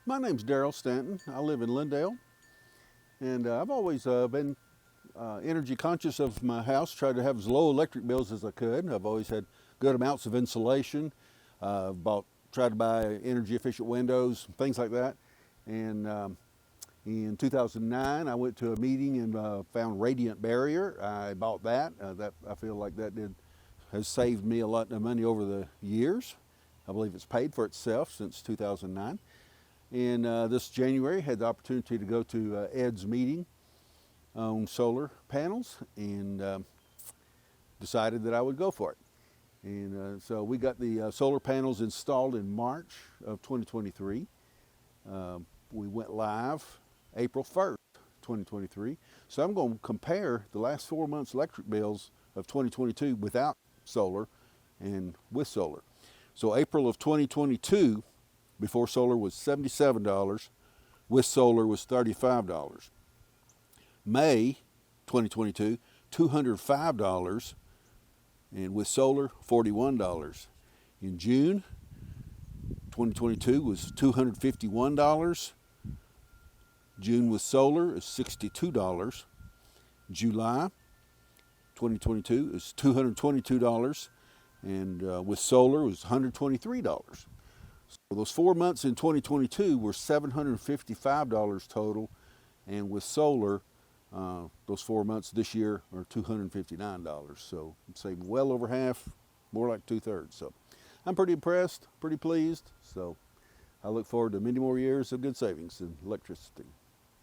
My name's Daryl Stanton. I live in Lindale, and I've always been energy conscious of my house, tried to have as low electric bills as I could. I've always had good amounts of insulation, tried to buy energy efficient windows, things like that. And in 2009, I went to a meeting and found Radiant Barrier. I bought that. I feel like has saved me a lot of money over the years. I believe it's paid for itself since 2009. And this January, had the opportunity to go to Ed's meeting on solar panels, and decided that I would go for it. And so we got the solar panels installed in March of 2023. We went live April 1st, 2023. So I'm going to compare the last 4 months electric bills of 2022 without solar and with solar. So April of 2022, before solar, was $77, with solar was $35. May 2022, $205, and with solar, $41. In June 2022 was $251. June with solar is $62. July 2022 is $222, and with solar was $123. So those 4 months in 2022 were $755 total, and with solar, those 4 months this year are $259. So I'm saving well over half, more like 2/3. So I'm pretty impressed, pretty pleased. So I look forward to many more years of good savings in electricity.